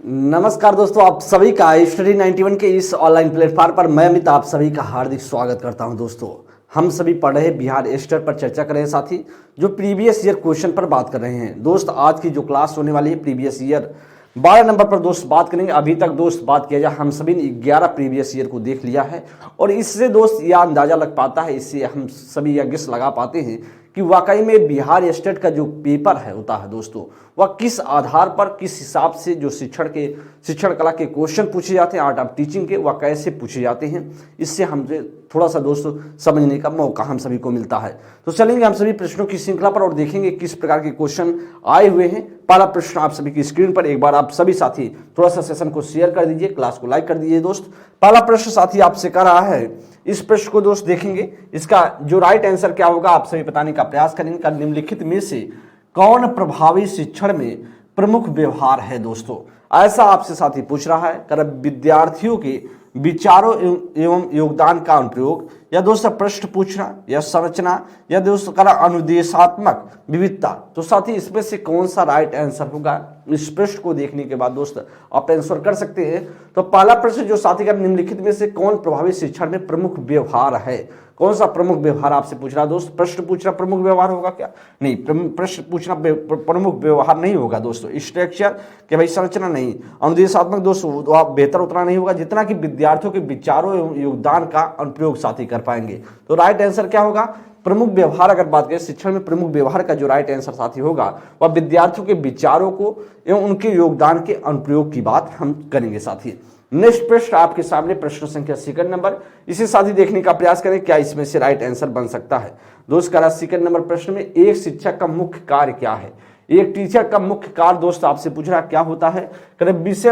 नमस्कार दोस्तों, आप सभी का स्टडी 91 के इस ऑनलाइन प्लेटफॉर्म पर मैं अमित आप सभी का हार्दिक स्वागत करता हूं। दोस्तों, हम सभी पढ़ रहे बिहार स्टेट पर चर्चा कर रहे हैं, साथ ही जो प्रीवियस ईयर क्वेश्चन पर बात कर रहे हैं। दोस्त, आज की जो क्लास होने वाली है प्रीवियस ईयर 12 नंबर पर दोस्त बात करेंगे। अभी तक दोस्त बात किया जाए, हम सभी ने 11 प्रीवियस ईयर को देख लिया है और इससे दोस्त यह अंदाजा लग पाता है, इससे हम सभी यह गेस लगा पाते हैं कि वाकई में बिहार स्टेट का जो पेपर है होता है दोस्तों, वह किस आधार पर, किस हिसाब से जो शिक्षण कला के क्वेश्चन पूछे जाते हैं, आर्ट ऑफ टीचिंग के, वह कैसे पूछे जाते हैं। इससे हमसे थोड़ा सा दोस्तों समझने का मौका हम सभी को मिलता है। तो चलेंगे हम सभी प्रश्नों की श्रृंखला पर और देखेंगे किस प्रकार के क्वेश्चन आए हुए हैं। पहला प्रश्न आप सभी की स्क्रीन पर, एक बार आप सभी साथी थोड़ा सा सेशन को शेयर कर दीजिए, क्लास को लाइक कर दीजिए। दोस्त, पहला प्रश्न साथी आपसे कर रहा है, इस प्रश्न को दोस्त देखेंगे, इसका जो राइट आंसर क्या होगा आप सभी बताने का प्रयास करेंगे। निम्नलिखित में से कौन प्रभावी शिक्षण में प्रमुख व्यवहार है? दोस्तों, ऐसा आपसे साथी पूछ रहा है। कर विद्यार्थियों के विचारों एवं योगदान का अनुप्रयोग, या दोस्तों प्रश्न पूछना, या संरचना, या दोस्तों कर अनुदेशात्मक विविधता। तो साथी इसमें से कौन सा राइट आंसर होगा? इस प्रश्न को देखने के बाद दोस्त आप आंसर कर सकते हैं। तो पहला प्रश्न जो साथी का, निम्नलिखित में से कौन प्रभावी शिक्षण में प्रमुख व्यवहार है? कौन सा प्रमुख व्यवहार आपसे पूछ रहा दोस्त? प्रश्न पूछना प्रमुख व्यवहार होगा क्या? नहीं, प्रश्न पूछना प्रमुख व्यवहार नहीं होगा दोस्तों। स्ट्रक्चर के भाई संरचना नहीं, अनुदेशात्मक दोस्तों आप बेहतर उतना नहीं होगा जितना कि विद्यार्थियों के विचारों एवं योगदान का अनुप्रयोग साथी कर पाएंगे। तो राइट आंसर क्या होगा? प्रमुख व्यवहार। अगर बात करें शिक्षण में प्रमुख व्यवहार का जो राइट आंसर साथी होगा वह विद्यार्थियों के विचारों को एवं उनके योगदान के अनुप्रयोग की बात हम करेंगे साथी। नेक्स्ट प्रश्न आपके सामने, प्रश्न संख्या सेकंड नंबर, इसे साथी देखने का प्रयास करें क्या इसमें से राइट आंसर बन सकता है। दोस्त करा सेकंड नंबर प्रश्न में, एक शिक्षक का मुख्य कार्य क्या है? एक टीचर का मुख्य कार्य दोस्त आपसे पूछ रहा क्या होता है? विषय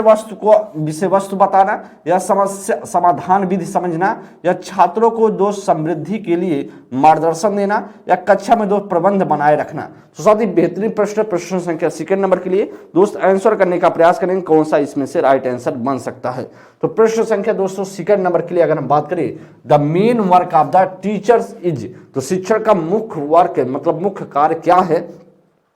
वस्तु बताना, या समस्या समाधान विधि समझना, या छात्रों को दोस्त समृद्धि के लिए मार्गदर्शन देना, या कक्षा में दोस्त प्रबंध बनाए रखना। तो साथ ही बेहतरीन प्रश्न, प्रश्न संख्या सेकंड नंबर के लिए दोस्त आंसर करने का प्रयास करेंगे कौन सा इसमें से राइट आंसर बन सकता है। तो प्रश्न संख्या दोस्तों सेकंड नंबर के लिए अगर हम बात करें, the main work of the teachers is, तो शिक्षण का मुख्य वर्क मतलब मुख्य कार्य क्या है?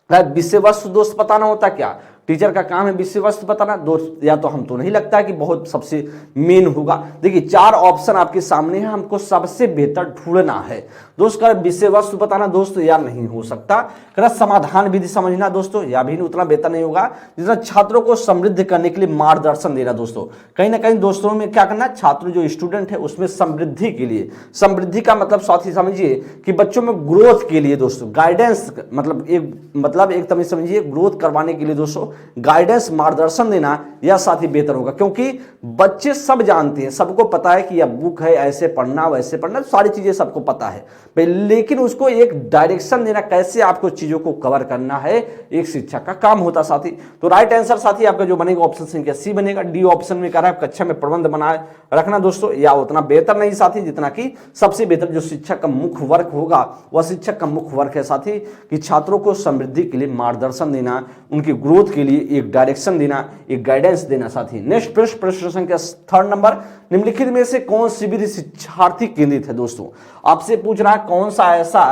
विषय वस्तु दोस्त बताना होता क्या? टीचर का काम है विषय वस्तु बताना दोस्त, या तो हम तो नहीं लगता है कि बहुत सबसे मेन होगा। देखिए चार ऑप्शन आपके सामने है, हमको सबसे बेहतर ढूंढना है दोस्त। कर विषय वस्तु बताना दोस्तों या नहीं हो सकता। कर समाधान विधि समझना दोस्तों, या भी उतना बेहतर नहीं होगा जितना छात्रों को समृद्ध करने के लिए मार्गदर्शन देना। दोस्तों कहीं ना कहीं दोस्तों में क्या करना, छात्र जो स्टूडेंट है उसमें समृद्धि के लिए, समृद्धि का मतलब साथी समझिए कि बच्चों में ग्रोथ के लिए दोस्तों गाइडेंस, मतलब एक तरह समझिए ग्रोथ करवाने के लिए दोस्तों गाइडेंस मार्गदर्शन देना यह साथी बेहतर होगा। क्योंकि बच्चे सब जानते हैं, सबको पता है कि यह बुक है, ऐसे पढ़ना वैसे पढ़ना, सारी चीजें सबको पता है, लेकिन उसको एक डायरेक्शन देना, कैसे आपको चीजों को कवर करना है, एक शिक्षक का काम होता साथी। तो राइट आंसर साथी आपका जो बनेगा ऑप्शन संख्या सी बनेगा। डी ऑप्शन में कह रहा है कक्षा में प्रबंध बनाए रखना दोस्तों, या उतना बेहतर नहीं साथी जितना कि सबसे बेहतर जो शिक्षक का मुख्य वर्क होगा वह शिक्षक का मुख्य वर्क है साथी कि छात्रों को समृद्धि के लिए मार्गदर्शन देना, उनकी ग्रोथ के लिए एक डायरेक्शन देना, एक गाइडेंस देना साथी। नेक्स्ट प्रश्न, प्रश्न संख्या थर्ड नंबर, निम्नलिखित में से कौन सी विधि शिक्षार्थी केंद्रित है? दोस्तों आपसे पूछ रहा है कौन सा ऐसा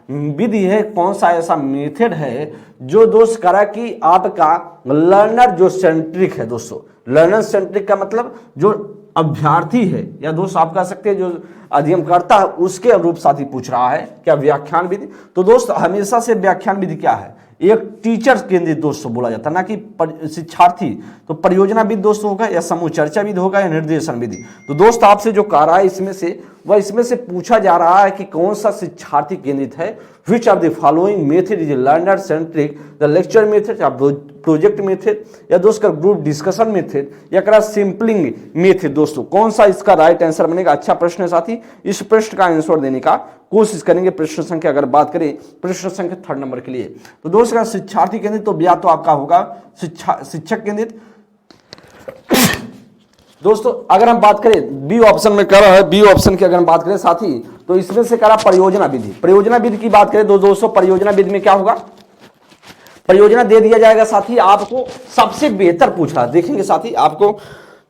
विधि है, कौन सा ऐसा मेथड है जो दोस्त करा कि आपका लर्नर जो सेंट्रिक है। दोस्तों लर्नर सेंट्रिक का मतलब जो अभ्यर्थी है, या दोस्त आप कह सकते हैं जो अध्ययन करता है उसके अनुरूप साथी पूछ रहा है क्या व्याख्यान विधि। तो दोस्त हमेशा से व्याख्यान विधि क्या है, एक टीचर केंद्रित दोस्तों बोला जाता है, ना कि शिक्षार्थी। तो परियोजना विधि दोस्तों होगा, या समूह चर्चा विधि होगा, या निर्देशन विधि। तो दोस्त आपसे जो कह रहा है इसमें से पूछा जा रहा है कि कौन सा शिक्षार्थी केंद्रित है। Which of the following method is learner centric, the lecture method, या प्रोजेक्ट मेथड, या दोस्त का ग्रुप डिस्कशन मेथड, या करा सैंपलिंग मेथड। दोस्तों कौन सा इसका राइट आंसर बनेगा? अच्छा प्रश्न है साथी, इस प्रश्न का आंसर देने का कोशिश करेंगे। प्रश्न संख्या अगर बात करें प्रश्न संख्या थर्ड नंबर के लिए, तो दोस्त का शिक्षार्थी केंद्रित तो या तो आपका होगा शिक्षक केंद्रित। दोस्तों अगर हम बात करें बी ऑप्शन में कर रहा है, बी ऑप्शन की अगर हम बात करें साथी, तो इसमें से करा परियोजना विधि। परियोजना विधि की बात करें तो दोस्तों परियोजना विधि में क्या होगा, परियोजना दे दिया जाएगा साथी, आपको सबसे बेहतर पूछ रहा है। देखेंगे साथी आपको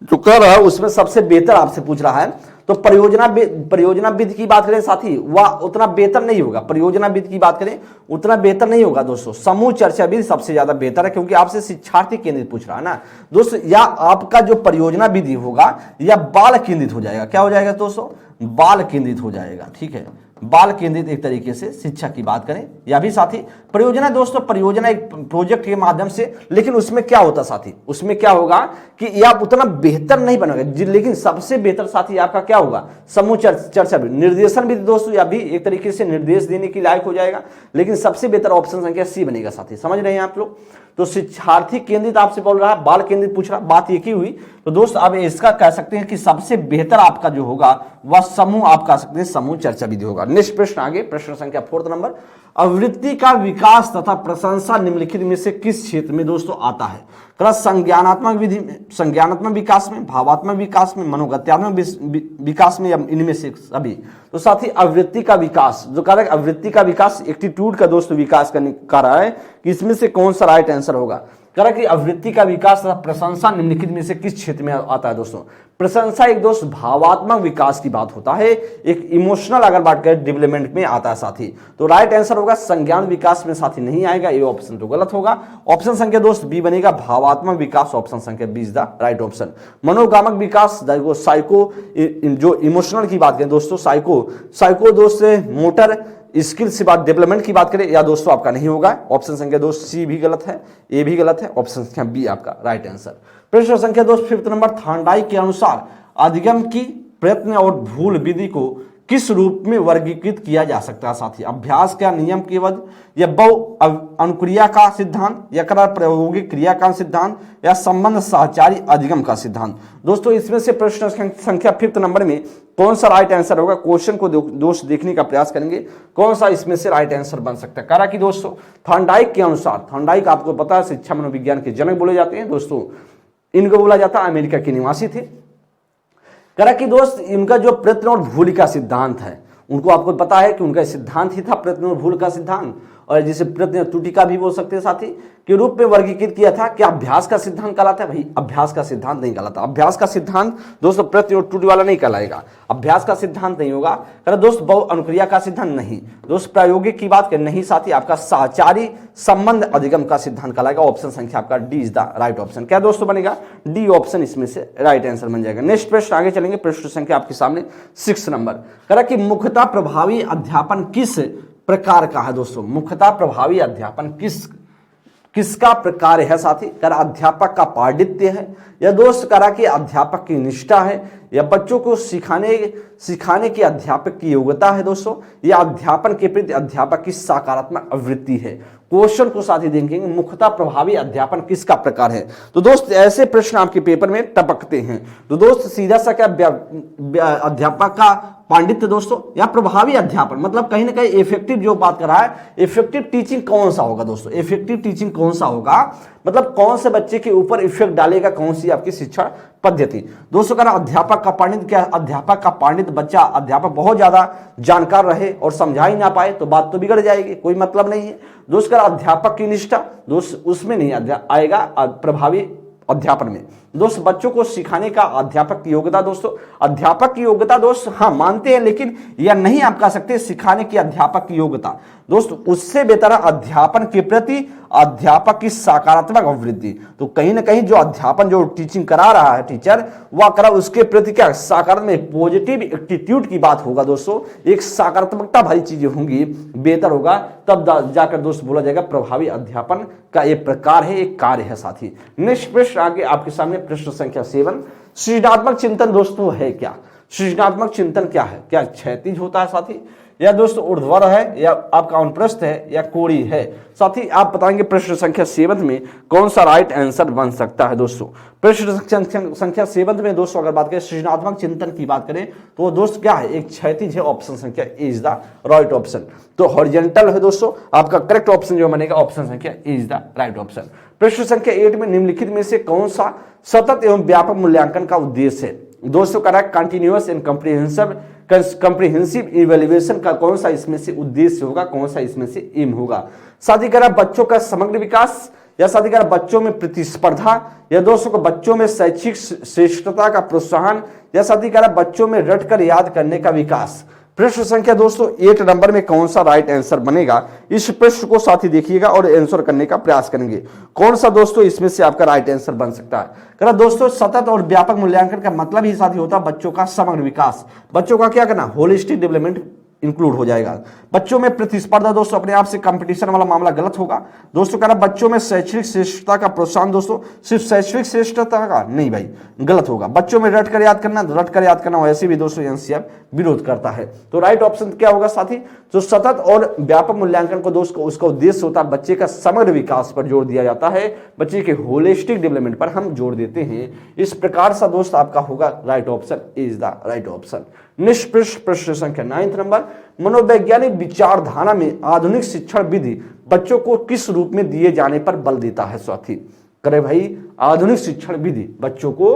जो कर रहा है उसमें सबसे बेहतर आपसे पूछ रहा है। तो परियोजना विधि की बात करें साथी, वह उतना बेहतर नहीं होगा। परियोजना विधि की बात करें उतना बेहतर नहीं होगा दोस्तों। समूह चर्चा विधि सबसे ज्यादा बेहतर है, क्योंकि आपसे शिक्षार्थी केंद्रित पूछ रहा है ना दोस्तों। या आपका जो परियोजना विधि होगा या बाल केंद्रित हो जाएगा। क्या हो जाएगा दोस्तों? बाल केंद्रित हो जाएगा। ठीक है, बाल केंद्रित एक तरीके से शिक्षा की बात करें। या भी साथी परियोजना दोस्तों, परियोजना एक प्रोजेक्ट के माध्यम से, लेकिन उसमें क्या होता साथी, उसमें क्या होगा कि आप उतना बेहतर नहीं बनोगे, लेकिन सबसे बेहतर साथी आपका क्या होगा? समूह चर्चा भी, निर्देशन भी दोस्तों, या भी एक तरीके से निर्देश देने की लायक हो जाएगा, लेकिन सबसे बेहतर ऑप्शन संख्या सी बनेगा साथी। समझ रहे हैं आप लोग? तो शिक्षार्थी केंद्रित आपसे बोल रहा है, बाल केंद्रित पूछ रहा, बात एक ही हुई। तो दोस्त अब इसका कह सकते हैं कि सबसे बेहतर आपका जो होगा वह समूह, आप कह सकते हैं समूह चर्चा विधि होगा। नेक्स्ट प्रश्न आगे, प्रश्न संख्या 4 नंबर, आवृत्ति का विकास तथा प्रशंसा निम्नलिखित में से किस क्षेत्र में दोस्तों आता है? संज्ञानात्मक विधि में, संज्ञानात्मक विकास में, भावात्मक विकास में, मनोगत्यात्मक विकास में, या इनमें से सभी? तो साथ ही आवृत्ति का विकास जो कह रहा है, आवृत्ति का विकास एप्टीट्यूड का दोस्तों विकास कर रहा है कि इसमें से कौन सा राइट आंसर होगा? कह रहा है कि आवृत्ति का विकास तथा प्रशंसा निम्नलिखित में से किस क्षेत्र में आता है दोस्तों? प्रशंसा एक दोस्त भावात्मक विकास की बात होता है, एक इमोशनल अगर बात करें डेवलपमेंट में आता है साथी। तो राइट आंसर होगा संज्ञान विकास में साथी नहीं आएगा, ये ऑप्शन तो गलत होगा। ऑप्शन संख्या दोस्त बी बनेगा, भावात्मक विकास, ऑप्शन संख्या B is the right option. मनोगामक Vikas psycho, जो इमोशनल की बात करें दोस्तों, साइको दोस्त मोटर स्किल से बात, डेवलपमेंट की बात करें, या दोस्तों आपका नहीं होगा। ऑप्शन संख्या दोस्त सी भी गलत है, ए भी गलत है, ऑप्शन संख्या बी आपका राइट आंसर। प्रश्न संख्या दोस्त 5 नंबर, थॉर्नडाइक के अनुसार अधिगम की प्रयत्न और भूल विधि को किस रूप में वर्गीकृत किया जा सकता है साथी? अभ्यास का नियम केवल, या बहु अनुक्रिया का सिद्धांत, या प्रायोगिक क्रिया का सिद्धांत, या संबंध सहचारी अधिगम का सिद्धांत? दोस्तों इसमें से प्रश्न संख्या 5 नंबर में कौन सा राइट आंसर होगा? क्वेश्चन को दोस्त देखने का प्रयास करेंगे, कौन सा इसमें से राइट आंसर बन सकता है। कह रहा कि दोस्तों थॉर्नडाइक के अनुसार, थॉर्नडाइक आपको पता है शिक्षा मनोविज्ञान के जनक बोले जाते हैं दोस्तों, इनको बोला जाता है, अमेरिका के निवासी थे। कह रहा कि दोस्त इनका जो प्रयत्न और भूल का सिद्धांत है, उनको आपको पता है कि उनका सिद्धांत ही था प्रयत्न और भूल का सिद्धांत, और जिसे प्रयत्न त्रुटि का भी बोल सकते हैं साथी, के रूप में वर्गीकृत किया था। क्या अभ्यास का सिद्धांत कहलाता है? भाई अभ्यास का सिद्धांत नहीं कहलाता। अभ्यास का सिद्धांत दोस्तों प्रयत्न और त्रुटि वाला नहीं कहलाएगा, अभ्यास का सिद्धांत नहीं होगा। कह रहा दोस्त बहु अनुक्रिया का सिद्धांत नहीं, दोस्त प्रायोगिक की बात करें नहीं साथी, आपका सहचारी संबंध अधिगम का सिद्धांत कहलाएगा। ऑप्शन संख्या आपका D is the right option. क्या दोस्तों बनेगा? डी ऑप्शन इसमें से राइट आंसर बन जाएगा। नेक्स्ट प्रश्न आगे चलेंगे, प्रश्न संख्या आपके सामने 6 नंबर। कह रहा कि मुख्यतः प्रभावी अध्यापन किस प्रकार का है दोस्तों? मुख्यतः प्रभावी अध्यापन किसका प्रकार है साथी? कर अध्यापक का पांडित्य है, या दोस्त करा कि अध्यापक की निष्ठा है, या बच्चों को सिखाने की अध्यापक की योग्यता है दोस्तों, या अध्यापन के प्रति अध्यापक की सकारात्मक आवृत्ति है? क्वेश्चन को साथ ही देखेंगे, मुख्यतः प्रभावी अध्यापन किसका प्रकार है? तो दोस्त ऐसे प्रश्न आपके पेपर में टपकते हैं। तो दोस्त सीधा सा क्या अध्यापक का पांडित्य दोस्तों, या प्रभावी अध्यापन, मतलब कहीं ना कहीं इफेक्टिव जो बात कर रहा है, इफेक्टिव टीचिंग कौन सा होगा दोस्तों? इफेक्टिव टीचिंग कौन सा होगा, मतलब कौन से बच्चे के ऊपर इफेक्ट डालेगा, कौन सी आपकी शिक्षा पद्धति? दोस्तों का अध्यापक का पांडित्य क्या? अध्यापक का पांडित्य बच्चा, अध्यापक बहुत ज्यादा जानकार रहे और समझा ही ना पाए तो बात तो बिगड़ जाएगी, कोई मतलब नहीं है। दोस्त का अध्यापक की निष्ठा दोस्त उसमें नहीं आएगा प्रभावी अध्यापन में। दोस्त बच्चों को सिखाने का अध्यापक की योग्यता दोस्तों, अध्यापक की योग्यता दोस्त हाँ मानते हैं, लेकिन यह नहीं आप कह सकते सिखाने की अध्यापक की योग्यता दोस्त, उससे बेहतर अध्यापन के प्रति अध्यापक की सकारात्मक अभिवृद्धि। तो कहीं ना कहीं जो अध्यापन जो टीचिंग करा रहा है टीचर, वह करा उसके प्रति क्या सकारात्मक पॉजिटिव एटीट्यूड की बात होगा दोस्तों, एक सकारात्मकता भरी चीजें होंगी, बेहतर होगा, तब जाकर दोस्त बोला जाएगा प्रभावी अध्यापन का एक प्रकार है, एक कार्य है साथी। नेक्स्ट प्रश्न आगे आपके सामने प्रश्न संख्या 7, सृजनात्मक चिंतन दोस्तों है क्या? सृजनात्मक चिंतन क्या है? क्या क्षैतिज होता है साथी, या दोस्तों ऊर्ध्वाधर है, या आपका अनुप्रस्थ है, या कोणीय है? साथी आप बताएंगे प्रश्न संख्या 7 में कौन सा राइट आंसर बन सकता है दोस्तों। प्रश्न संख्या 7 में दोस्तों अगर बात करें सृजनात्मक चिंतन की बात करें तो दोस्त क्या है? एक क्षैतिज है, ऑप्शन संख्या ए इज द राइट ऑप्शन। तो हॉरिजॉन्टल है दोस्तों, आपका करेक्ट ऑप्शन जो बनेगा ऑप्शन संख्या ए इज द राइट ऑप्शन। प्रश्न संख्या 8 में निम्नलिखित में से कौन सा सतत एवं व्यापक मूल्यांकन का उद्देश्य है? दोस्तों कह रहा है कंटिन्यूअस एंड कॉम्प्रिहेंसिव इवैल्यूएशन का कौन सा इसमें से उद्देश्य होगा, कौन सा इसमें से एम होगा? साथ ही कह रहा है बच्चों का समग्र विकास, या साथ ही बच्चों में प्रतिस्पर्धा, या दोस्तों को बच्चों में शैक्षिक श्रेष्ठता का प्रोत्साहन, या साथ ही बच्चों में रटकर याद करने का विकास। प्रश्न संख्या दोस्तों 8 नंबर में कौन सा राइट आंसर बनेगा, इस प्रश्न को साथी देखिएगा और आंसर करने का प्रयास करेंगे। कौन सा दोस्तों इसमें से आपका राइट आंसर बन सकता है। दोस्तों सतत और व्यापक मूल्यांकन का मतलब ही साथी होता है बच्चों का समग्र विकास, बच्चों का क्या करना, होलिस्टिक डेवलपमेंट इंक्लूड हो जाएगा। बच्चों में प्रतिस्पर्धा दोस्तों अपने आप से कंपटीशन वाला मामला गलत होगा। दोस्तों कह रहा बच्चों में शैक्षणिक श्रेष्ठता का प्रोत्साहन, दोस्तों सिर्फ शैक्षणिक श्रेष्ठता का नहीं भाई, गलत होगा। बच्चों में रट कर याद करना वैसे भी दोस्तों एनसीईआरटी विरोध करता है। तो राइट ऑप्शन क्या होगा साथी, जो सतत और व्यापक मूल्यांकन को दोस्तों उसका उद्देश्य होता है बच्चे का समग्र विकास पर जोर दिया जाता है, बच्चे के होलिस्टिक डेवलपमेंट पर हम जोर देते हैं। इस प्रकार से दोस्त आपका होगा right option is the right option. निष्प्रश्न प्रश्न संख्या 9 नंबर, मनोवैज्ञानिक विचारधारा में आधुनिक शिक्षण विधि बच्चों को किस रूप में दिए जाने पर बल देता है साथी। करे भाई आधुनिक शिक्षण विधि बच्चों को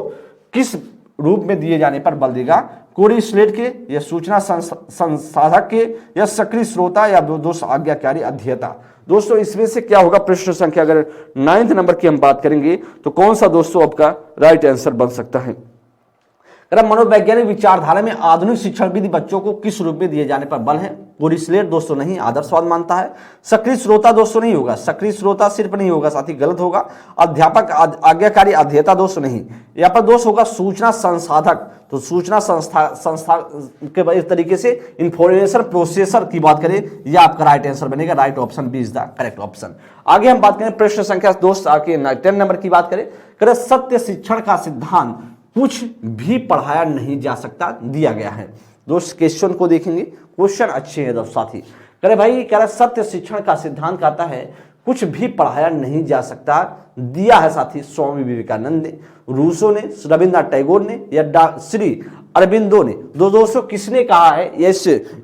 किस रूप में दिए जाने पर बल देगा, कोरी स्लेट के, या सूचना संसाधक के, या सक्रिय श्रोता, या दोस्त आज्ञाकारी अध्येता। दोस्तों इसमें से क्या होगा, प्रश्न संख्या अगर 9 नंबर की हम बात करेंगे तो कौन सा दोस्तों आपका राइट आंसर बन सकता है। मनोवैज्ञानिक विचारधारा में आधुनिक शिक्षण विधि बच्चों को किस रूप में दिए जाने पर बल है, कोरिस्लेट दोस्तों नहीं, आदर्शवाद मानता है। सक्रिय श्रोता दोस्तों नहीं होगा, सक्रिय श्रोता सिर्फ नहीं होगा साथी, गलत होगा। अध्यापक आज्ञाकारी अध्येता दोस्तों नहीं, यहाँ पर दोस्त होगा सूचना संसाधक, तो सूचना संस्था के इस तरीके से इंफॉर्मेशन प्रोसेसर की बात करें, यह आपका राइट आंसर बनेगा। Right option B is the correct option. आगे हम बात करें प्रश्न संख्या दोस्त आगे 10 नंबर की बात करें, सत्य शिक्षण का सिद्धांत कुछ भी पढ़ाया नहीं जा सकता दिया गया है। दोस्त क्वेश्चन को देखेंगे, क्वेश्चन अच्छे हैं दोस्त साथी। करे भाई कह रहा सत्य शिक्षण का सिद्धांत कहता है कुछ भी पढ़ाया नहीं जा सकता दिया है साथी स्वामी विवेकानंद ने, रूसो ने, रविन्द्रनाथ टैगोर ने, या श्री अरबिंदो ने। दोस्तों किसने कहा है,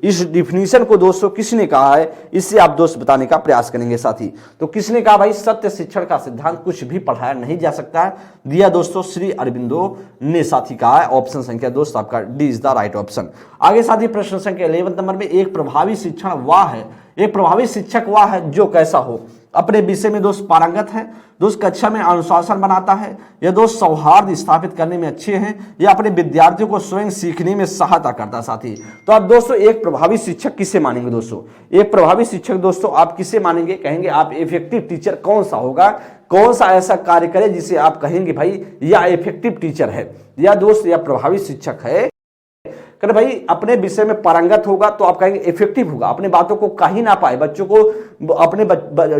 इस डिफिनीशन को दोस्तों किसने कहा है, इससे आप दोस्त बताने का प्रयास करेंगे साथी। तो किसने कहा भाई सत्य शिक्षण का सिद्धांत कुछ भी पढ़ाया नहीं जा सकता है, दिया दोस्तों श्री अरबिंदो ने साथी कहा है। ऑप्शन संख्या दोस्त आपका D is the right option. आगे साथी प्रश्न संख्या 11 नंबर में, एक प्रभावी शिक्षण वह है, एक प्रभावी शिक्षक वह है जो कैसा हो, अपने विषय में दोस्त पारंगत है, दोस्त कक्षा में अनुशासन बनाता है, या दोस्त सौहार्द स्थापित करने में अच्छे हैं, या अपने विद्यार्थियों को स्वयं सीखने में सहायता करता साथी। तो आप दोस्तों एक प्रभावी शिक्षक किसे मानेंगे दोस्तों, एक प्रभावी शिक्षक दोस्तों आप किसे मानेंगे, कहेंगे आप इफेक्टिव टीचर कौन सा होगा, कौन सा ऐसा कार्य करे जिसे आप कहेंगे भाई यह इफेक्टिव टीचर है, या दोस्त यह प्रभावी शिक्षक है। कर भाई अपने विषय में पारंगत होगा तो आप कहेंगे इफेक्टिव होगा, अपने बातों को कह ही ना पाए, बच्चों को अपने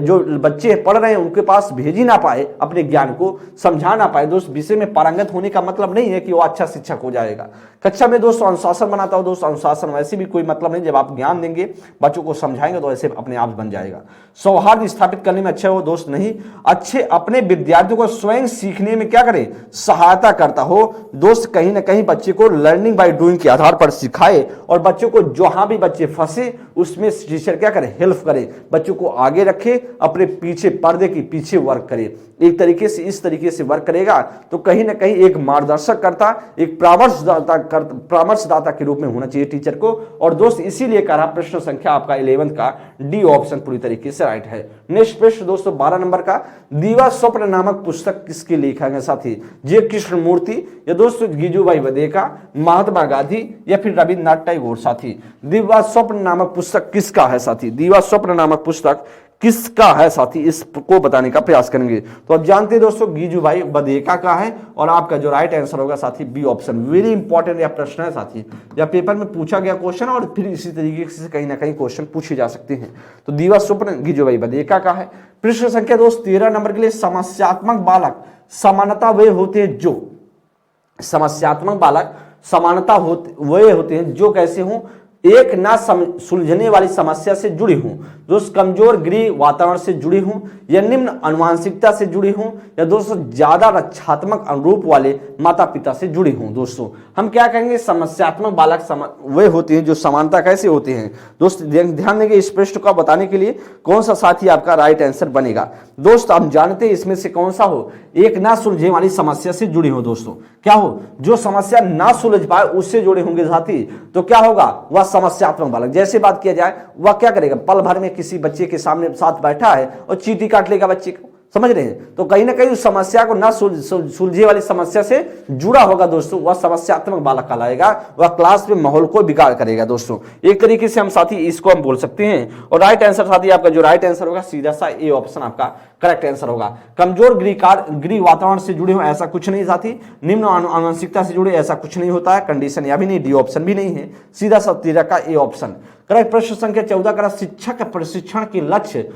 जो बच्चे पढ़ रहे हैं उनके पास भेज ही ना पाए, अपने ज्ञान को समझा ना पाए। दोस्त विषय में पारंगत होने का मतलब नहीं है कि वो अच्छा शिक्षक हो जाएगा। कक्षा में दोस्तों अनुशासन बनाता हो, दोस्त अनुशासन वैसे भी कोई मतलब नहीं, जब आप ज्ञान देंगे बच्चों को समझाएंगे तो ऐसे अपने आप बन जाएगा। सौहार्द स्थापित करने में अच्छे हो दोस्त नहीं, अच्छे अपने विद्यार्थियों को स्वयं सीखने में क्या करे सहायता करता हो दोस्त, कहीं ना कहीं बच्चे को लर्निंग बाय डूइंग के आधार पर सिखाए, और बच्चों को जहां भी बच्चे फंसे उसमें टीचर क्या करे हेल्प करे, बच्चों को आगे रखे, अपने पीछे पर्दे के पीछे वर्क करे। एक तरीके से इस तरीके से वर्क करेगा तो कहीं ना कहीं एक मार्गदर्शक करता, एक परामर्शदाता के रूप में होना चाहिए टीचर को। और दोस्त इसीलिए कह रहा प्रश्न संख्या आपका 11 का डी ऑप्शन पूरी तरीके से राइट है। नेक्स्ट प्रश्न दोस्तों 12 नंबर का, दीवा स्वप्न नामक पुस्तक किसके लेखक है साथी, जे कृष्णमूर्ति, या दोस्तों गिजुभाई बदेका, महात्मा गांधी, या फिर रविन्द्रनाथ टैगोर साथी। दीवा स्वप्न नामक पुस्तक किसका है साथी, दीवा स्वप्न नामक पुस्तक किसका है साथी, इसको बताने का प्रयास करेंगे। तो आप जानते हैं दोस्तों गिजुभाई बदेका का है, और आपका जो राइट आंसर होगा साथी बी ऑप्शन। वेरी इंपॉर्टेंट यह प्रश्न है साथी, या पेपर में पूछा गया क्वेश्चन और फिर इसी तरीके से कहीं ना कहीं क्वेश्चन पूछे जा सकते हैं। तो दीवा स्वप्न गिजुभाई बदेका का है। प्रश्न संख्या दोस्त 13 नंबर के लिए, समस्यात्मक बालक समानता वे होते हैं जो, समस्यात्मक बालक समानता वे होते हैं जो कैसे हों, एक ना सुलझने वाली समस्या से जुड़ी हूं, दोस्त कमजोर गृह वातावरण से जुड़ी हूं, या निम्न आनुवांशिकता से जुड़ी हूं, या दोस्तों ज्यादा रक्षात्मक अनुरूप वाले माता पिता से जुड़ी हूं। दोस्तों हम क्या कहेंगे समस्यात्मक बालक वे होते हैं जो समानता कैसे होते हैं। दोस्त ध्यान देंगे इस प्रश्न को बताने के लिए कौन सा साथी आपका राइट आंसर बनेगा। दोस्त हम जानते हैं इसमें से कौन सा हो, एक ना सुलझने वाली समस्या से जुड़ी हो। दोस्तों क्या हो, जो समस्या ना सुलझ पाए उससे जुड़े होंगे साथी, तो क्या होगा वह समस्यात्मक बालक। जैसे बात किया जाए वह क्या करेगा, पल भर में किसी बच्चे के सामने साथ बैठा है और चींटी काट लेगा बच्चे को, समझ रहे हैं। तो कहीं ना कहीं उस समस्या को ना सुलझे वाली समस्या से जुड़ा होगा दोस्तों, वह समस्यात्मक बालक कहलाएगा, वह क्लास में माहौल को बिगाड़ करेगा दोस्तों। एक तरीके से हम साथी इसको हम बोल सकते हैं। और राइट आंसर साथी आपका जो राइट आंसर होगा सीधा सा ए ऑप्शन आपका करेक्ट आंसर होगा। कमजोर गृह वातावरण से जुड़े हो ऐसा कुछ नहीं साथी, निम्न आनुवंशिकता से जुड़े ऐसा कुछ नहीं होता है, कंडीशन या भी नहीं, डी ऑप्शन भी नहीं है, सीधा सा तेरह का ए ऑप्शन करेक्ट। प्रश्न संख्या 14 का शिक्षक प्रशिक्षण के लक्ष्य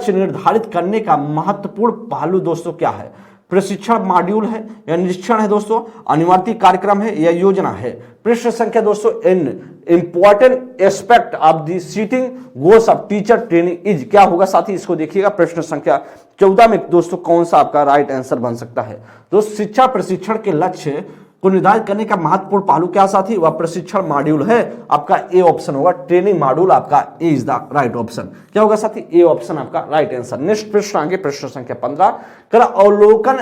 निर्धारित करने का महत्वपूर्ण पहलू दोस्तों क्या है? प्रशिक्षण मॉड्यूल है या निरीक्षण है दोस्तों, अनिवार्य कार्यक्रम है या योजना है? प्रश्न संख्या दोस्तों in important aspect of the setting goals of teacher training is, क्या होगा साथी इसको देखिएगा। प्रश्न संख्या 14 में दोस्तों कौन सा आपका राइट आंसर बन सकता है? दोस्तों शिक्षा प्रशिक्षण के लक्ष्य को निर्धारित करने का महत्वपूर्ण पहलू क्या साथी? वह प्रशिक्षण मॉड्यूल है, आपका ए ऑप्शन होगा, ट्रेनिंग मॉड्यूल आपका ए इज द राइट ऑप्शन। क्या होगा साथी? ए ऑप्शन आपका राइट आंसर। नेक्स्ट प्रश्न आगे प्रश्न संख्या 15 कर अवलोकन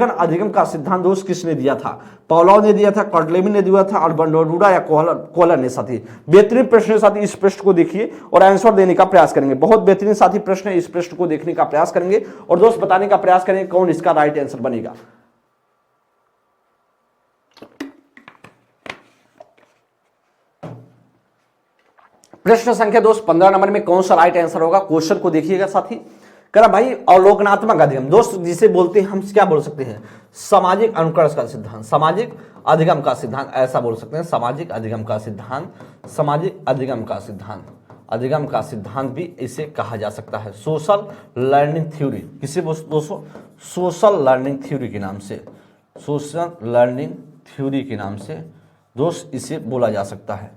अधिगम का सिद्धांत दोस्त किसने दिया था? पॉलॉव ने दिया था, कॉटलेमी ने दिया था, और बंडोडूरा या कोहलर ने साथी? बेहतरीन प्रश्न साथी, इस प्रश्न को देखिए और आंसर देने का प्रयास करेंगे। बहुत बेहतरीन साथी प्रश्न है, इस प्रश्न को देखने का प्रयास करेंगे और दोस्त बताने का प्रयास करेंगे कौन इसका राइट आंसर बनेगा। प्रश्न संख्या दोस्त 15 नंबर में कौन सा राइट आंसर होगा? क्वेश्चन को देखिएगा साथी। करा भाई अवलोकनात्मक अधिगम दोस्त जिसे बोलते हैं हम क्या बोल सकते हैं? सामाजिक अनुकर्ष का सिद्धांत, सामाजिक अधिगम का सिद्धांत ऐसा बोल सकते हैं। सामाजिक अधिगम का सिद्धांत, सामाजिक अधिगम का सिद्धांत, अधिगम का सिद्धांत भी इसे कहा जा सकता है। सोशल लर्निंग थ्योरी, किसे दोस्तों? सोशल लर्निंग थ्योरी के नाम से, सोशल लर्निंग थ्योरी के नाम से दोस्त इसे बोला जा सकता है,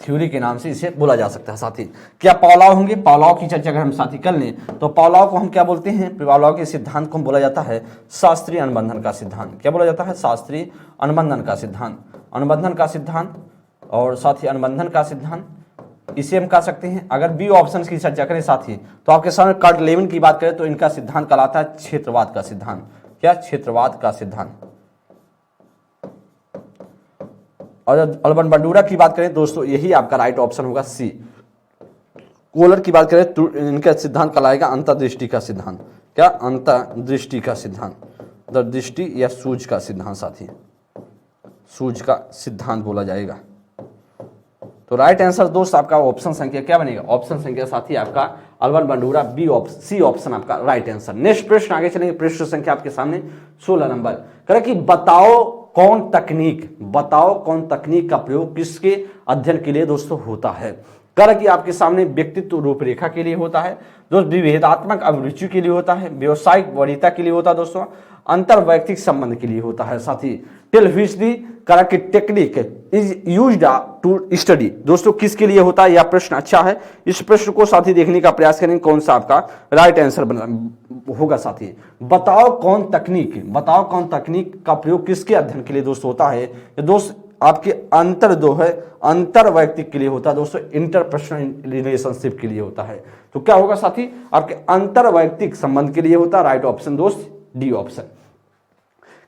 थ्योरी के नाम से इसे बोला जा सकता है साथी। क्या पॉलॉव होंगे? पॉलॉव की चर्चा अगर हम साथी कर लें तो पॉलॉव को हम क्या बोलते हैं? पॉलॉव के सिद्धांत को हम बोला जाता है शास्त्रीय अनुबंधन का सिद्धांत। क्या बोला जाता है? शास्त्रीय अनुबंधन का सिद्धांत, अनुबंधन का सिद्धांत और साथी अनुबंधन का सिद्धांत इसे हम कह सकते हैं। अगर बी ऑप्शन की चर्चा करें साथी तो आपके सामने कार्ट-लेविन की बात करें तो इनका सिद्धांत कहलाता है क्षेत्रवाद का सिद्धांत। क्या? क्षेत्रवाद का सिद्धांत। और अल्बर्ट बंडूरा की बात करें दोस्तों यही आपका राइट ऑप्शन होगा सी। कोहलर की बात करें तो इनका सिद्धांत कहलाएगा अंतर्दृष्टि का सिद्धांत। क्या? अंतर्दृष्टि का सिद्धांत, अंतर्दृष्टि या सूझ का सिद्धांत साथी, सूझ का सिद्धांत बोला जाएगा। तो राइट आंसर दोस्त आपका ऑप्शन संख्या क्या बनेगा? ऑप्शन संख्या साथी आपका Albert Bandura, B option, C option आपका राइट आंसर। नेक्स्ट प्रश्न आगे चलेंगे। प्रश्न संख्या आपके सामने 16 नंबर करें कि बताओ कौन तकनीक का प्रयोग किसके अध्ययन के लिए दोस्तों होता है? कर कि आपके सामने व्यक्तित्व रूपरेखा के लिए होता है दोस्त, विभेदात्मक अभिरुचि के लिए होता है, व्यवसायिक वरीयता के लिए होता है दोस्तों, अंतर्वैयक्तिक संबंध के लिए होता है साथी। Tell which the correct technique is used to study दोस्तों किसके लिए होता है? यह प्रश्न अच्छा है, इस प्रश्न को साथी देखने का प्रयास करेंगे कौन सा आपका राइट आंसर होगा साथी। बताओ कौन तकनीक का प्रयोग किसके अध्ययन के लिए दोस्तों होता है? ये दोस्त आपके अंतर्वैयक्तिक के लिए होता है दोस्तों, इंटरपर्सनल रिलेशनशिप के लिए होता है। तो क्या होगा साथी? आपके अंतर्वैयक्तिक संबंध के लिए होता है। राइट ऑप्शन दोस्त डी ऑप्शन।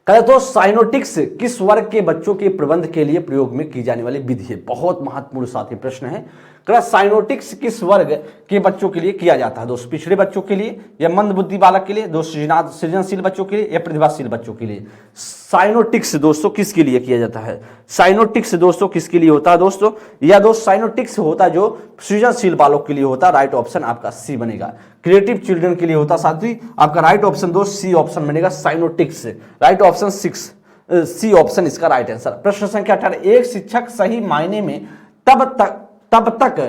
तो साइनोटिक्स किस वर्ग के बच्चों के प्रबंध के लिए प्रयोग में की जाने वाली विधि है? बहुत महत्वपूर्ण साथी प्रश्न है। साइनोटिक्स किस वर्ग के बच्चों के लिए किया जाता है दोस्त? पिछड़े बच्चों के लिए या मंद बुद्धि बालक के लिए दोस्त, सृजनशील बच्चों के लिए या प्रतिभाशील बच्चों के लिए? साइनोटिक्स दोस्तों किसके लिए किया जाता है? साइनोटिक्स दोस्तों किसके लिए होता है दोस्तों? या दोस्त साइनोटिक्स होता है जो सृजनशील बालकों के लिए होता है। राइट ऑप्शन आपका सी बनेगा। क्रिएटिव चिल्ड्रन के लिए होता साथी आपका राइट ऑप्शन दोस्त सी ऑप्शन बनेगा, साइनोटिक्स। राइट ऑप्शन 6 सी ऑप्शन इसका राइट आंसर। प्रश्न संख्या 18 एक शिक्षक सही मायने में तब तक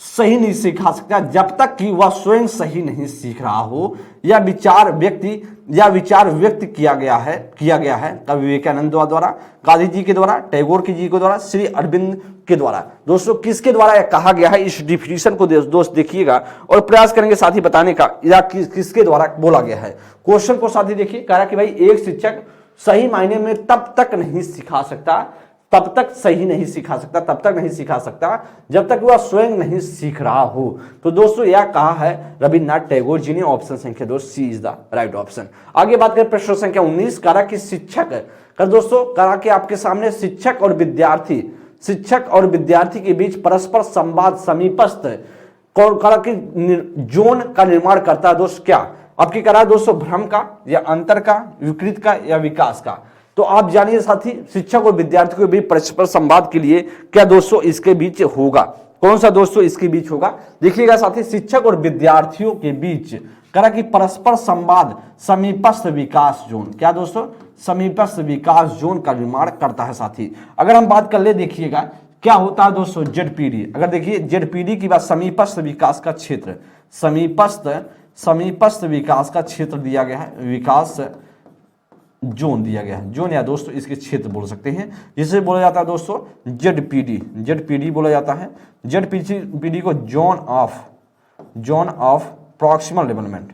सही नहीं सिखा सकता जब तक कि वह स्वयं सही नहीं सीख रहा हो या विचार व्यक्त किया गया है कवि विवेकानंद द्वारा, गांधी जी के द्वारा, टैगोर जी के द्वारा, श्री अरविंद के द्वारा। दोस्तों किसके द्वारा यह कहा गया है? इस डिफिनेशन को दोस्त देखिएगा और प्रयास करेंगे साथी बताने का या किसके द्वारा बोला गया है। क्वेश्चन को साथी देखिए, कहा कि भाई एक शिक्षक सही मायने में तब तक नहीं सिखा सकता, तब तक सही नहीं सिखा सकता, तब तक नहीं सिखा सकता जब तक वह स्वयं नहीं सीख रहा हो। तो दोस्तों यह कहा है रविन्द्रनाथ टैगोर जी ने। ऑप्शन संख्या दोस्त सी इज द राइट ऑप्शन। आगे बात करें प्रश्न संख्या 19 करा कि शिक्षक कर दोस्तों करा कि आपके सामने शिक्षक और विद्यार्थी के बीच परस्पर संवाद समीपस्थ कला की जोन का निर्माण करता है दोस्त क्या? आपकी कला है दोस्तों भ्रम का या अंतर का, विकृत का या विकास का। तो आप जानिए साथी, शिक्षक और विद्यार्थी के बीच परस्पर संवाद के लिए क्या दोस्तों इसके बीच होगा? कौन सा दोस्तों इसके बीच होगा? देखिएगा साथी, शिक्षक और विद्यार्थियों के बीच कला की परस्पर संवाद समीपस्थ विकास जोन, क्या दोस्तों? समीपस्थ विकास जोन का निर्माण करता है साथी। अगर हम बात कर ले, देखिएगा क्या होता है दोस्तों जेडपीडी। अगर देखिए जेडपीडी की बात, समीपस्थ विकास का क्षेत्र, समीपस्थ विकास का क्षेत्र दिया गया है, विकास जोन दिया गया है, जोन या दोस्तों इसके क्षेत्र बोल सकते हैं, जिसे बोला जाता है दोस्तों जेडपीडी। जेडपीडी बोला जाता है, जेडपीडी को zone of proximal development,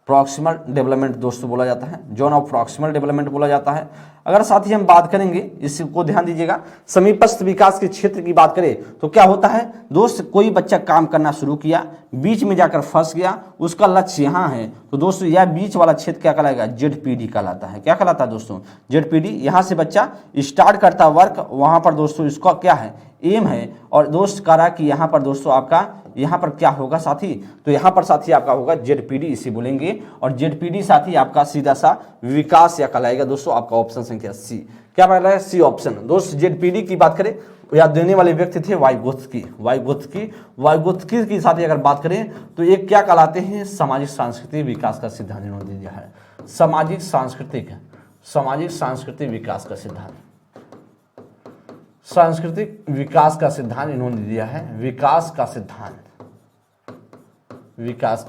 proximal development दोस्तों बोला जाता है, जोन ऑफ प्रॉक्सिमल डेवलपमेंट बोला जाता है। अगर साथ ही हम बात करेंगे, इसको ध्यान दीजिएगा, समीपस्थ विकास के क्षेत्र की बात करें तो क्या होता है दोस्त, कोई बच्चा काम करना शुरू किया, बीच में जाकर फंस गया, उसका लक्ष्य यहाँ है, तो दोस्तों यह बीच वाला क्षेत्र क्या कहलाएगा? जेडपीडी कहलाता है। क्या कहलाता है दोस्तों? जेडपीडी। यहाँ से बच्चा स्टार्ट करता वर्क, वहाँ पर दोस्तों इसका क्या है? एम है। और दोस्त कह रहा कि यहाँ पर दोस्तों आपका यहाँ पर क्या होगा साथी? तो यहाँ पर साथी आपका होगा जेडपीडी, इसे बोलेंगे। और जेडपीडी साथी आपका सीधा सा विकास या कहलाएगा दोस्तों आपका ऑप्शन संख्या सी। क्या कहलाएगा? C option. दोस्त जेडपीडी की बात करें, याद देने वाले व्यक्ति थे वाइगोत्स्की की साथ ही अगर बात करें तो ये क्या कहलाते हैं? सामाजिक सांस्कृतिक विकास का सिद्धांत इन्होंने दिया है। सामाजिक सांस्कृतिक विकास का सिद्धांत, सांस्कृतिक विकास का सिद्धांत इन्होंने दिया है। विकास का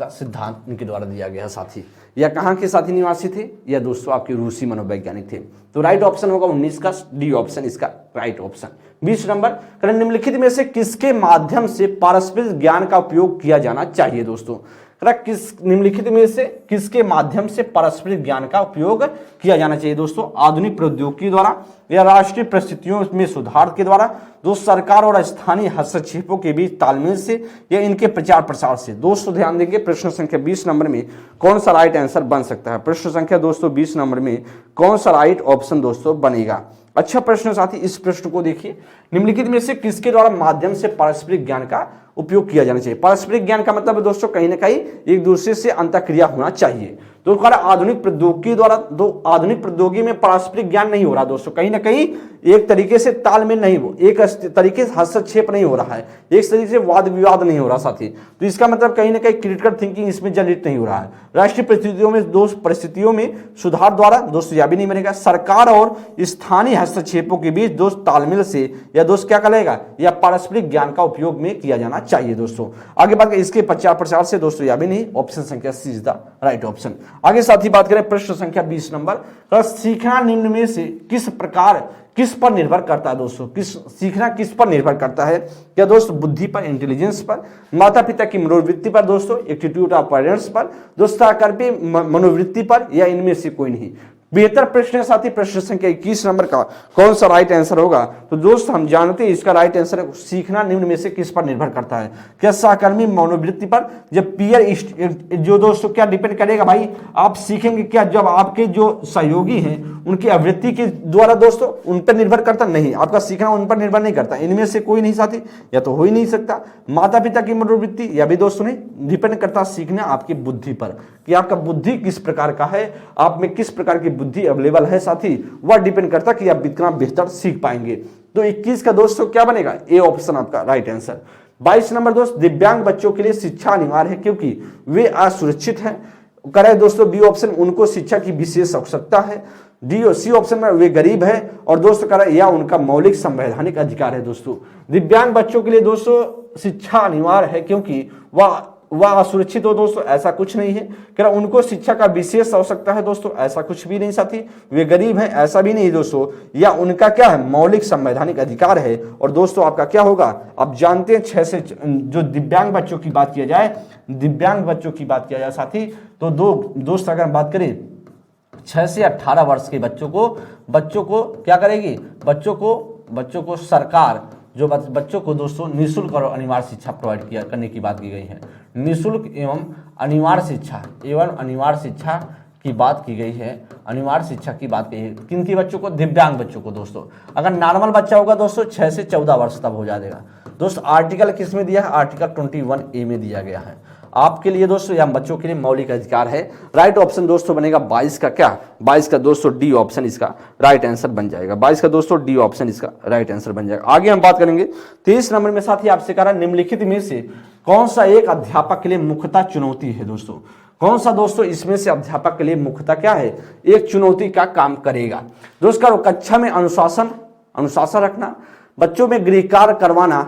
सिद्धांत इनके द्वारा दिया गया साथी। यह कहाँ के साथी निवासी थे? यह दोस्तों आपके रूसी मनोवैज्ञानिक थे। तो राइट ऑप्शन होगा 19 का डी ऑप्शन, इसका राइट ऑप्शन। 20 नंबर, निम्नलिखित में से किसके माध्यम से पारस्परिक ज्ञान का उपयोग किया जाना चाहिए दोस्तों? निम्नलिखित में से किसके माध्यम से पारस्परिक ज्ञान का उपयोग किया जाना चाहिए दोस्तों? आधुनिक प्रौद्योगिकी द्वारा या राष्ट्रीय परिस्थितियों में सुधार के द्वारा, दोस्त सरकार और स्थानीय हस्तक्षेपों के बीच तालमेल से, या इनके प्रचार प्रसार से। दोस्तों ध्यान देंगे, प्रश्न संख्या 20 नंबर में कौन सा राइट आंसर बन सकता है? प्रश्न संख्या दोस्तों 20 नंबर में कौन सा राइट ऑप्शन दोस्तों बनेगा? अच्छा प्रश्न साथी, इस प्रश्न को देखिए, निम्नलिखित में से किसके द्वारा माध्यम से पारस्परिक ज्ञान का उपयोग किया जाना चाहिए? पारस्परिक ज्ञान का मतलब है दोस्तों कहीं ना कहीं एक दूसरे से अंतःक्रिया होना चाहिए। तो आधुनिक प्रौद्योगिकी द्वारा, आधुनिक प्रौद्योगिकी में पारस्परिक ज्ञान नहीं हो रहा दोस्तों, कहीं ना कहीं एक तरीके से तालमेल नहीं, हो एक तरीके से हस्तक्षेप नहीं हो रहा है, एक तरीके से वाद विवाद नहीं हो रहा साथी। तो इसका मतलब कहीं ना कहीं क्रिटिकल थिंकिंग इसमें जनरेट नहीं हो रहा है। राष्ट्रीय परिस्थितियों में सुधार द्वारा दोस्तों यह भी नहीं बनेगा। सरकार और स्थानीय हस्तक्षेपों के बीच दोस्त तालमेल से, या दोस्त क्या कहलाएगा? या पारस्परिक ज्ञान का उपयोग में किया जाना चाहिए दोस्तों। आगे बात करें इसके प्रचार प्रसार से, दोस्तों यह भी नहीं, ऑप्शन संख्या सी इज द राइट ऑप्शन। आगे साथ ही बात करें प्रश्न संख्या 20 नंबर, सीखना निम्न में से किस पर निर्भर करता है दोस्तों? सीखना किस पर निर्भर करता है? क्या दोस्तों बुद्धि पर, इंटेलिजेंस पर, माता पिता की मनोवृत्ति पर दोस्तों, एटीट्यूड ऑफ पेरेंट्स पर, दोस्तों सहकर्मी मनोवृत्ति पर, या इनमें से कोई नहीं? बेहतर प्रश्न है साथी, प्रश्न संख्या 21 नंबर का कौन सा राइट आंसर होगा? तो दोस्त हम जानते हैं इसका राइट आंसर है, सीखना निम्न में से किस पर निर्भर करता है? क्या सहकर्मी मनोवृत्ति पर, जब पीयर जो दोस्तों क्या डिपेंड करेगा भाई, आप सीखेंगे क्या जब आपके जो सहयोगी हैं उनकी आवृत्ति के द्वारा दोस्तों उन पर निर्भर करता नहीं, आपका सीखना उन पर निर्भर नहीं करता। इनमें से कोई नहीं साथी, या तो हो ही नहीं सकता। माता पिता की मनोवृत्ति, या भी दोस्तों नहीं डिपेंड करता सीखना आपकी बुद्धि पर, कि आपका बुद्धि किस प्रकार का है, आप में किस प्रकार की बुद्धि अवेलेबल है साथी, वह डिपेंड करता कि आप कितना बेहतर सीख पाएंगे। तो 21 का दोस्तों क्या बनेगा? ए ऑप्शन आपका राइट आंसर। 22 नंबर दोस्त, दिव्यांग बच्चों के लिए शिक्षा अनिवार्य है क्योंकि वे असुरक्षित हैं। करें दोस्तों बी ऑप्शन, उनको शिक्षा की विशेष आवश्यकता है। सी ऑप्शन में वे गरीब है, और दोस्तों करें या उनका मौलिक संवैधानिक अधिकार है। दोस्तों दिव्यांग बच्चों के लिए दोस्तों शिक्षा अनिवार्य है क्योंकि वह असुरक्षित हो दोस्तों, ऐसा कुछ नहीं है। क्या उनको शिक्षा का विशेष आवश्यकता है दोस्तों? ऐसा कुछ भी नहीं साथी। वे गरीब हैं, ऐसा भी नहीं दोस्तों। या उनका क्या है? मौलिक संवैधानिक अधिकार है। और दोस्तों आपका क्या होगा? आप जानते हैं 6 से जो दिव्यांग बच्चों की बात किया जाए साथी, तो दोस्त अगर हम बात करें 6 से 18 वर्ष के बच्चों को क्या करेगी? बच्चों को सरकार जो बच्चों को दोस्तों निःशुल्क और अनिवार्य शिक्षा करने की बात की गई है। निःशुल्क एवं अनिवार्य शिक्षा की बात की गई है, अनिवार्य शिक्षा की बात की है। किन की बच्चों को? दिव्यांग बच्चों को दोस्तों। अगर नॉर्मल बच्चा होगा दोस्तों 6 से 14 वर्ष तक हो जाएगा दोस्तों। आर्टिकल किस में दिया है? आर्टिकल 21A में दिया गया है आपके लिए दोस्तों, या बच्चों के लिए मौलिक अधिकार है। राइट ऑप्शन दोस्तों बनेगा 22 का क्या? 22 का दोस्तों डी ऑप्शन इसका राइट आंसर बन जाएगा। 22 का दोस्तों डी ऑप्शन इसका राइट आंसर बन जाएगा। आगे हम बात करेंगे 23 नंबर में साथी आपसे कह रहा निम्नलिखित में से कौन सा एक अध्यापक के लिए मुख्यतः चुनौती है दोस्तों? कौन सा दोस्तों इसमें से अध्यापक के लिए मुख्यतः क्या है? एक चुनौती का काम करेगा दोस्तों। कक्षा में अनुशासन रखना, बच्चों में गृह कार्य करवाना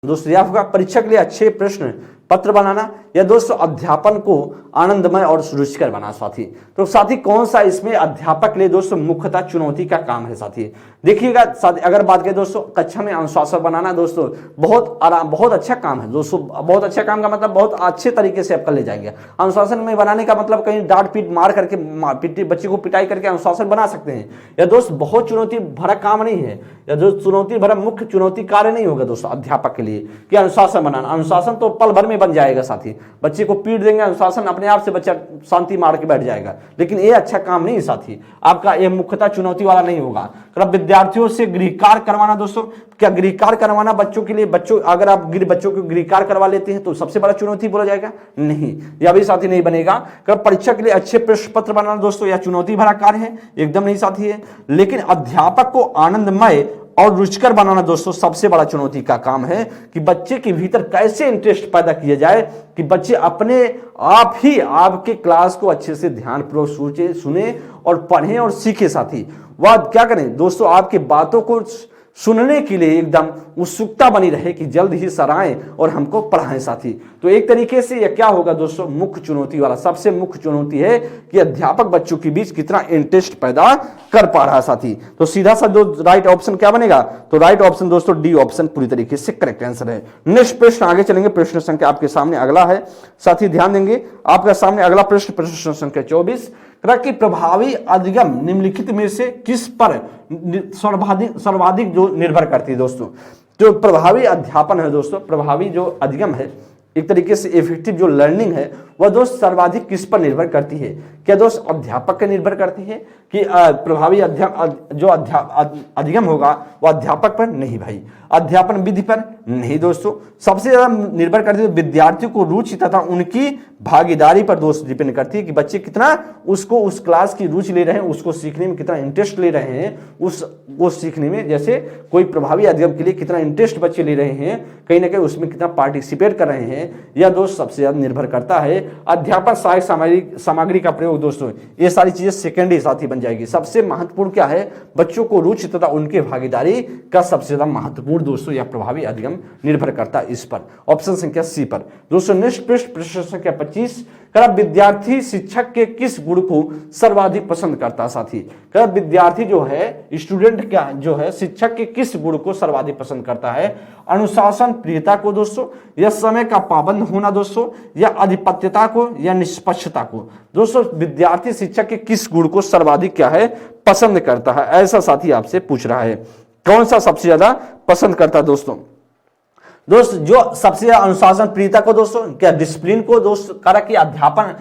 दोस्तों, या होगा परीक्षा के लिए अच्छे प्रश्न पत्र बनाना, या दोस्तों अध्यापन को आनंदमय और रुचिकर बना साथी। तो साथी कौन सा इसमें अध्यापक के लिए दोस्तों मुख्यतः चुनौती का काम है साथी? देखिएगा साथी, अगर बात करें दोस्तों कक्षा में अनुशासन बनाना दोस्तों बहुत अच्छा काम है दोस्तों। बहुत अच्छा काम का मतलब बहुत अच्छे तरीके से आप कर ले जाएंगे। अनुशासन में बनाने का मतलब कहीं डांट पीट मार करके बच्चे को पिटाई करके अनुशासन बना सकते हैं, या दोस्त बहुत चुनौती भरा काम नहीं है, या जो चुनौती भरा मुख्य चुनौती कार्य नहीं होगा दोस्तों अध्यापक के लिए कि अनुशासन बनाना। अनुशासन तो पल भर में बन जाएगा साथी, बच्चे को पीट देंगे अनुशासन अपने आप से बच्चा शांति मार के बैठ जाएगा, लेकिन ये अच्छा काम नहीं साथी आपका, ये मुख्यतः चुनौती वाला नहीं होगा। विद्यार्थियों से गृह कार्य करवाना दोस्तों, क्या गृह कार्य करवाना बच्चों के लिए? अगर आप बच्चों को गृह कार्य करवा लेते हैं तो सबसे बड़ा चुनौती बोला जाएगा? नहीं, यह भी साथी नहीं बनेगा। परीक्षा के लिए अच्छे प्रश्न पत्र बनाना दोस्तों यह चुनौती भरा कार्य है? एकदम नहीं साथी है। लेकिन अध्यापक को आनंदमय और रुचिकर बनाना दोस्तों सबसे बड़ा चुनौती का काम है कि बच्चे के भीतर कैसे इंटरेस्ट पैदा किया जाए कि बच्चे अपने आप ही आपके क्लास को अच्छे से ध्यानपूर्वक सुने और पढ़ें और सीखे साथी। वह क्या करें दोस्तों, आपकी बातों को सुनने के लिए एकदम उत्सुकता बनी रहे कि जल्द ही सराएं और हमको पढ़ाएं साथी। तो एक तरीके से यह क्या होगा दोस्तों, मुख्य चुनौती वाला सबसे मुख्य चुनौती है कि अध्यापक बच्चों के बीच कितना इंटरेस्ट पैदा कर पा रहा साथी। तो सीधा सा जो राइट ऑप्शन क्या बनेगा? तो राइट ऑप्शन दोस्तों डी ऑप्शन पूरी तरीके से करेक्ट आंसर है। नेक्स्ट प्रश्न आगे चलेंगे, प्रश्न संख्या आपके सामने अगला है साथी, ध्यान देंगे आपका सामने अगला प्रश्न संख्या 24 कि प्रभावी अधिगम निम्नलिखित में से किस पर सर्वाधिक जो निर्भर करती है दोस्तों? जो प्रभावी अध्यापन है दोस्तों, प्रभावी जो अधिगम है, एक तरीके से इफेक्टिव जो लर्निंग है वह दोस्त सर्वाधिक किस पर निर्भर करती है? क्या दोस्त अध्यापक पर निर्भर करती है कि प्रभावी अधिगम होगा वह अध्यापक पर? नहीं भाई। अध्यापन विधि पर? नहीं दोस्तों। सबसे ज्यादा निर्भर करती है विद्यार्थियों को रुचि तथा उनकी भागीदारी पर दोस्त डिपेंड करती है कि बच्चे कितना उस क्लास की रुचि ले रहे हैं, उसको सीखने में कितना इंटरेस्ट ले रहे हैं, उसको सीखने में जैसे कोई प्रभावी अधिगम के लिए कितना इंटरेस्ट बच्चे ले रहे हैं, कहीं ना कहीं उसमें कितना पार्टिसिपेट कर रहे हैं, यह दोस्त सबसे ज्यादा निर्भर करता है। अध्यापन सहायक सामग्री का प्रयोग दोस्तों, ये सारी चीजें सेकेंडरी साथी बन जाएगी। सबसे महत्वपूर्ण क्या है? बच्चों को रुचि तथा उनके भागीदारी का सबसे ज्यादा महत्वपूर्ण दोस्तों यह प्रभावी अधिगम निर्भर करता है इस पर। ऑप्शन संख्या सी पर दोस्तों। नेक्स्ट प्रश्न संख्या 25 विद्यार्थी शिक्षक के किस गुण को सर्वाधिक पसंद करता है साथी? विद्यार्थी जो है, स्टूडेंट क्या जो है, शिक्षक के किस गुण को सर्वाधिक पसंद करता है? अनुशासन प्रियता को दोस्तों, या समय का पाबंद होना दोस्तों, या आधिपत्यता को, या निष्पक्षता को? दोस्तों विद्यार्थी शिक्षक के किस गुण को सर्वाधिक क्या है पसंद करता है, ऐसा साथी आपसे पूछ रहा है। कौन सा सबसे ज्यादा पसंद करता है दोस्तों? दोस्त जो सबसे ज्यादा अनुशासन प्रियता को दोस्तों, क्या डिसिप्लिन को दोस्त करा कि अध्यापन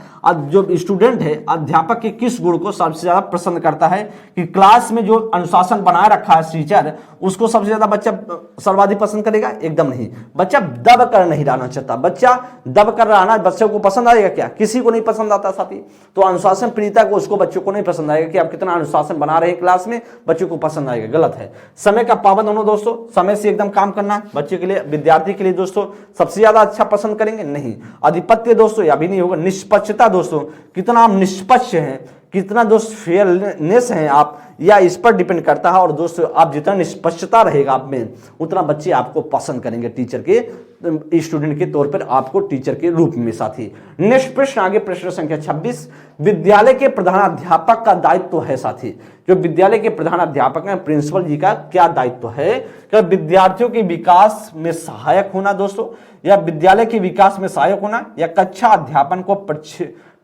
जो स्टूडेंट है अध्यापक के किस गुण को सबसे ज्यादा पसंद करता है कि क्लास में जो अनुशासन बनाए रखा है टीचर उसको सबसे ज्यादा बच्चा सर्वाधिक पसंद करेगा? एकदम नहीं। बच्चा दब कर नहीं रहना चाहता, बच्चा दब कर रहना बच्चों को पसंद आएगा क्या? किसी को नहीं पसंद आता साथी। तो अनुशासन प्रियता को उसको बच्चों को नहीं पसंद आएगा कि आप कितना अनुशासन बना रहे हैं क्लास में, बच्चों को पसंद आएगा, गलत है। समय का पाबंद होना दोस्तों, समय से एकदम काम करना बच्चे के लिए, विद्यार्थी के लिए दोस्तों सबसे ज्यादा अच्छा पसंद करेंगे? नहीं। आधिपत्य दोस्तों यह भी नहीं होगा। निष्पक्षता दोस्तों, कितना आप निष्पक्ष हैं, कितना दोस्त फेयरनेस है आप, या इस पर डिपेंड करता है। और दोस्तों आप जितना निष्पक्षता रहेगा आप में उतना बच्चे आपको पसंद करेंगे टीचर के स्टूडेंट के तौर पर, आपको टीचर के रूप में साथी। नेक्स्ट प्रश्न आगे प्रश्न संख्या 26 विद्यालय के प्रधानाध्यापक का दायित्व है साथी। जो विद्यालय के प्रधानाध्यापक हैं प्रिंसिपल जी का क्या दायित्व है? क्या विद्यार्थियों के विकास में सहायक होना दोस्तों, या विद्यालय के विकास में सहायक होना, या कक्षा अध्यापन को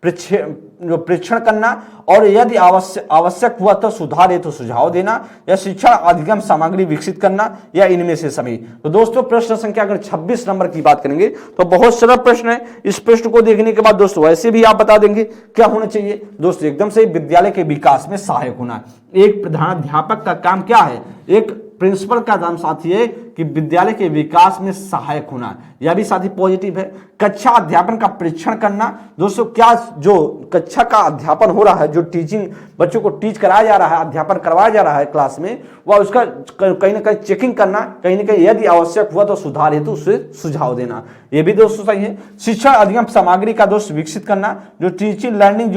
परीक्षण करना, और यदि आवश्यक हुआ तो सुधार हेतु सुझाव देना, या शिक्षण अधिगम सामग्री विकसित करना, या इनमें से सभी। तो दोस्तों प्रश्न संख्या अगर 26 नंबर की बात करेंगे तो बहुत सरल प्रश्न है। इस प्रश्न को देखने के बाद दोस्तों वैसे भी आप बता देंगे क्या होना चाहिए। दोस्तों एकदम से विद्यालय के विकास में सहायक होना। एक प्रधानाध्यापक का काम क्या है, एक प्रिंसिपल का काम साथी है कि विद्यालय के विकास में सहायक होना, यह भी साथी पॉजिटिव है। कक्षा अध्यापन का परीक्षण करना। दोस्तों क्या जो कक्षा का अध्यापन हो रहा है, जो टीचिंग बच्चों को टीच कराया जा रहा है, अध्यापन करवाया जा रहा है क्लास में, वह उसका कहीं ना कहीं चेकिंग करना, कहीं ना कहीं यदि आवश्यक हुआ तो सुधार हेतु उसे सुझाव देना, यह भी दोस्तों सही है। शिक्षा अधिगम सामग्री का दोस्त विकसित करना, जो टीचिंग लर्निंग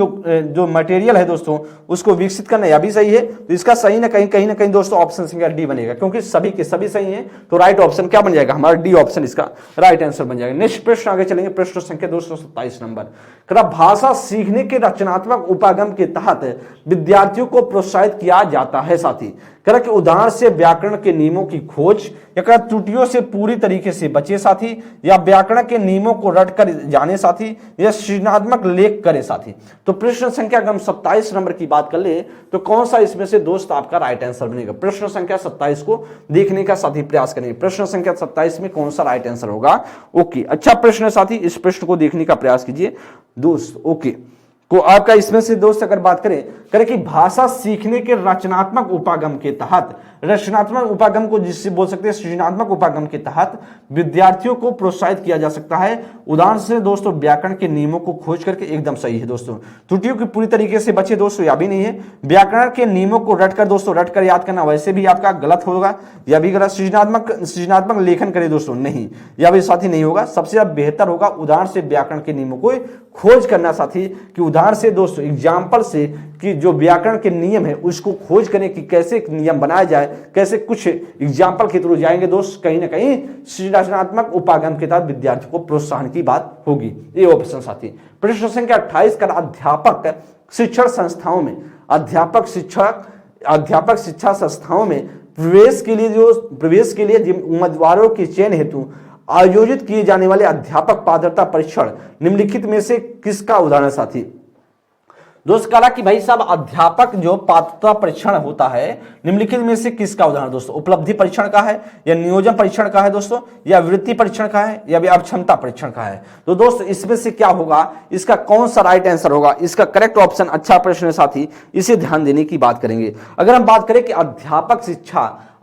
जो मटेरियल है दोस्तों उसको विकसित करना, यह भी सही है। तो इसका सही ना कहीं दोस्तों ऑप्शन संख्या डी बनेगा, क्योंकि सभी के सभी सही हैं। तो राइट ऑप्शन क्या बन जाएगा हमारा, डी ऑप्शन इसका राइट आंसर बन जाएगा। नेक्स्ट प्रश्न आगे चलेंगे, प्रश्न संख्या 227 नंबर। भाषा सीखने के रचनात्मक उपागम के तहत विद्यार्थियों को प्रोत्साहित किया जाता है साथी। कि उदाहरण से व्याकरण के नियमों की खोज, या त्रुटियों से पूरी तरीके से बचे साथी, या व्याकरण के नियमों को रट कर जाने साथी, या सृजनात्मक लेख करे साथी। तो प्रश्न संख्या अगर हम 27 नंबर की बात कर ले तो कौन सा इसमें से दोस्त आपका राइट आंसर बनेगा। प्रश्न संख्या 27 को देखने का साथी प्रयास करेंगे। प्रश्न संख्या 27 में कौन सा राइट आंसर होगा। ओके, अच्छा प्रश्न है साथी, इस प्रश्न को देखने का प्रयास कीजिए दोस्त। ओके, को आपका इसमें से दोस्त अगर बात करें कि भाषा सीखने के रचनात्मक उपागम के तहत, रचनात्मक उपागम को जिससे बोल सकते हैं सृजनात्मक उपागम के तहत विद्यार्थियों को प्रोत्साहित किया जा सकता है। उदाहरण से दोस्तों व्याकरण के नियमों को खोज करके, एकदम सही है दोस्तों। त्रुटियों की पूरी तरीके से बचे दोस्तों, यह भी नहीं है। व्याकरण के नियमों को रटकर दोस्तों, रटकर याद करना वैसे भी आपका गलत होगा, यह भी गलत। सृजनात्मक लेखन करे दोस्तों, नहीं, यह भी साथी नहीं होगा। सबसे बेहतर होगा उदाहरण से व्याकरण के नियमों को खोज करना साथी, कि उदाहरण से दोस्तों एग्जाम्पल से कि जो व्याकरण के नियम है उसको खोज करें कि कैसे नियम बनाया जाए, कैसे कुछ एग्जाम्पल के थ्रू जाएंगे दोस्त, कहीं ना कहीं सृजनात्मक उपागम के तहत विद्यार्थी को प्रोत्साहन की बात होगी। ये ऑप्शन साथी। प्रश्न संख्या 28 का अध्यापक शिक्षण संस्थाओं में, अध्यापक शिक्षा संस्थाओं में प्रवेश के लिए उम्मीदवारों के चयन हेतु आयोजित किए जाने वाले अध्यापक पात्रता परीक्षण निम्नलिखित में से किसका उदाहरण साथी। दोस्त कहा कि भाई साहब अध्यापक जो पात्रता परीक्षण होता है निम्नलिखित में से किसका उदाहरण दोस्तों, उपलब्धि परीक्षण का है, या नियोजन परीक्षण का है दोस्तों, या वृत्ति परीक्षण का है, या अक्षमता परीक्षण का है। तो दोस्त इसमें से क्या होगा, इसका कौन सा राइट आंसर होगा। इसका करेक्ट ऑप्शन, अच्छा प्रश्न है साथी, इसे ध्यान देने की बात करेंगे। अगर हम बात करें कि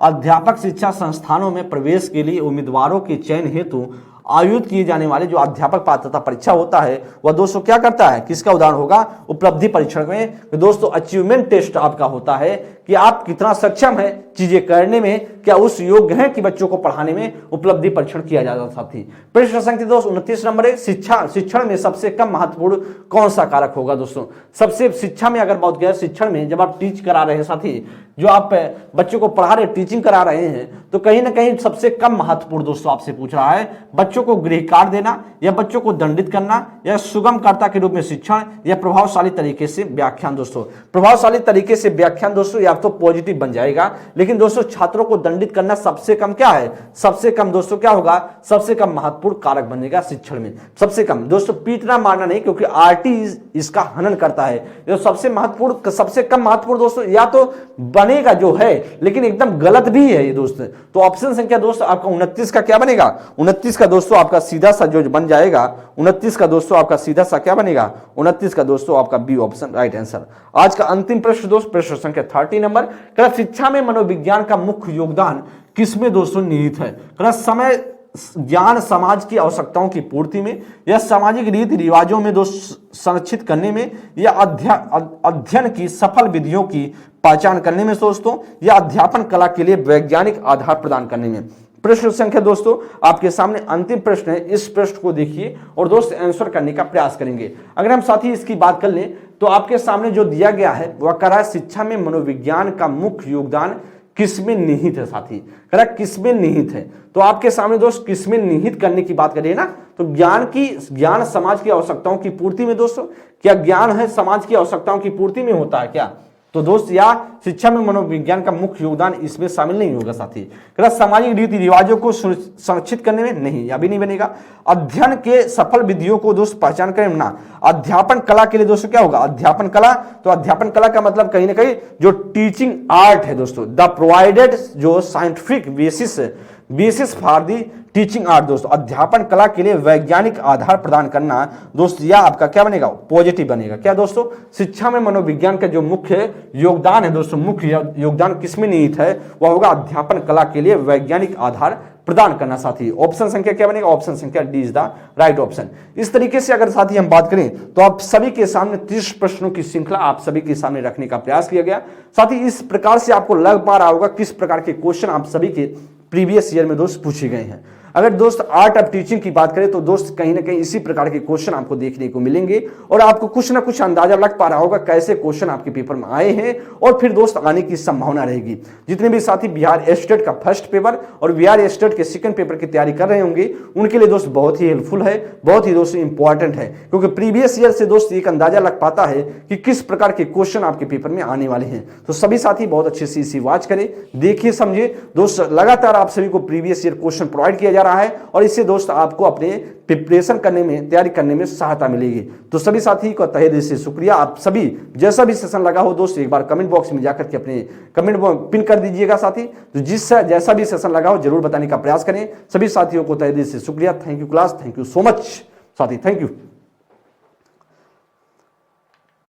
अध्यापक शिक्षा संस्थानों में प्रवेश के लिए उम्मीदवारों के चयन हेतु आयोजित किए जाने वाले जो अध्यापक पात्रता परीक्षा होता है वह दोस्तों क्या करता है, किसका उदाहरण होगा, उपलब्धि परीक्षण में। तो दोस्तों अचीवमेंट टेस्ट आपका होता है कि आप कितना सक्षम है चीजें करने में, क्या उस योग्य है कि बच्चों को पढ़ाने में उपलब्धि परीक्षण किया जाता साथी। प्रश्न संख्या दोस्त 29 नंबर है, शिक्षण में सबसे कम महत्वपूर्ण कौन सा कारक होगा दोस्तों। सबसे शिक्षा में अगर बात किया, शिक्षण में जब आप टीच करा रहे हैं साथी, जो आप बच्चों को पढ़ा रहे, टीचिंग करा रहे हैं, तो कहीं ना कहीं सबसे कम महत्वपूर्ण दोस्तों आपसे पूछ रहा है, बच्चों को गृह कार्य देना, या बच्चों को दंडित करना, या सुगमकर्ता के रूप में शिक्षण, या प्रभावशाली तरीके से व्याख्यान। दोस्तों प्रभावशाली तरीके से व्याख्यान दोस्तों या तो पॉजिटिव बन जाएगा, लेकिन दोस्तों छात्रों को दंडित करना सबसे कम क्या है, सबसे कम दोस्तों क्या होगा, सबसे कम महत्वपूर्ण कारक बनेगा शिक्षण में। सबसे कम दोस्तों, पीटना मारना नहीं, क्योंकि आरटी इसका हनन करता है। जो सबसे महत्वपूर्ण, सबसे कम महत्वपूर्ण दोस्तों या तो बनेगा जो है, लेकिन एकदम गलत भी है ये दोस्त। तो ऑप्शन संख्या दोस्तों आपका 29 का क्या बनेगा, 29 का दोस्तों आपका सीधा सा जो बन जाएगा, 29 का दोस्तों आपका सीधा सा क्या बनेगा, 29 का दोस्तों आपका बी ऑप्शन राइट आंसर। आज का अंतिम प्रश्न दोस्त, प्रश्न संख्या 30 नंबर, शिक्षा में मनोविज्ञान का मुख्य योगदान किसमें दोस्तों निहित है। समय ज्ञान समाज की आवश्यकताओं की पूर्ति में, या सामाजिक रीति रिवाजों में दोस्त संरक्षित करने में, या अध्ययन की सफल विधियों की पहचान करने में दोस्तों, या अध्यापन कला के लिए वैज्ञानिक आधार प्रदान करने में। प्रश्न संख्या दोस्तों आपके सामने अंतिम प्रश्न है, इस प्रश्न को देखिए और दोस्त आंसर करने का प्रयास करेंगे। अगर हम साथी इसकी बात कर लें तो आपके सामने जो दिया गया है वह कह रहा है शिक्षा में मनोविज्ञान का मुख्य योगदान किसमें निहित है साथी, कह रहा है किसमें निहित है। तो आपके सामने दोस्त किसमें निहित करने की बात करिए ना, तो ज्ञान समाज की आवश्यकताओं की पूर्ति में दोस्तों, क्या ज्ञान है समाज की आवश्यकताओं की पूर्ति में होता है क्या, तो दोस्त या शिक्षा में मनोविज्ञान का मुख्य योगदान इसमें शामिल नहीं होगा साथी। सामाजिक रीति रिवाजों को संरक्षित करने में नहीं, अभी नहीं बनेगा। अध्ययन के सफल विधियों को दोस्त पहचान करें ना। अध्यापन कला के लिए दोस्तों क्या होगा, अध्यापन कला। तो अध्यापन कला का मतलब कहीं ना कहीं जो टीचिंग आर्ट है दोस्तों, द प्रोवाइडेड जो scientific basis for the teaching art. दोस्तों अध्यापन कला के लिए वैज्ञानिक आधार प्रदान करना दोस्त, यह आपका क्या बनेगा, पॉजिटिव बनेगा। क्या दोस्तों, शिक्षा में मनोविज्ञान का जो मुख्य योगदान है दोस्तों, मुख्य योगदान किसमें निहित है, वह होगा अध्यापन कला के लिए वैज्ञानिक आधार प्रदान करना साथी। ऑप्शन संख्या क्या बनेगा, ऑप्शन संख्या D is the right option. इस तरीके से अगर साथी हम बात करें तो आप सभी के सामने 30 प्रश्नों की श्रृंखला आप सभी के सामने रखने का प्रयास किया गया। साथ ही इस प्रकार से आपको लग पा रहा होगा किस प्रकार के क्वेश्चन आप सभी के प्रीवियस ईयर में दोस्त पूछे गए हैं। अगर दोस्त आर्ट ऑफ टीचिंग की बात करें तो दोस्त कहीं ना कहीं इसी प्रकार के क्वेश्चन आपको देखने को मिलेंगे और आपको कुछ ना कुछ अंदाजा लग पा रहा होगा कैसे क्वेश्चन आपके पेपर में आए हैं और फिर दोस्त आने की संभावना रहेगी। जितने भी साथी बिहार स्टेट का फर्स्ट पेपर और बिहार स्टेट के सेकंड पेपर की तैयारी कर रहे होंगे उनके लिए दोस्त बहुत ही हेल्पफुल है, बहुत ही दोस्त इंपॉर्टेंट है, क्योंकि प्रीवियस ईयर से दोस्त एक अंदाजा लग पाता है कि किस प्रकार के क्वेश्चन आपके पेपर में आने वाले हैं। तो सभी साथी बहुत अच्छे से इसी वॉच करें, देखिए समझे दोस्त। लगातार आप सभी को प्रीवियस ईयर क्वेश्चन प्रोवाइड किया जा रहा है और इससे दोस्त आपको अपने प्रिपरेशन करने में, तैयारी करने में सहायता मिलेगी। तो सभी साथी को तहे दिल से शुक्रिया। आप सभी जैसा भी सेशन लगा हो दोस्त एक बार कमेंट बॉक्स में जाकर के अपने कमेंट पिन कर दीजिएगा साथी। तो जिससे जैसा भी सेशन लगा हो जरूर बताने का प्रयास करें। सभी साथियों को तहे दिल से शुक्रिया। Thank you class, thank you so much साथी, थैंक यू।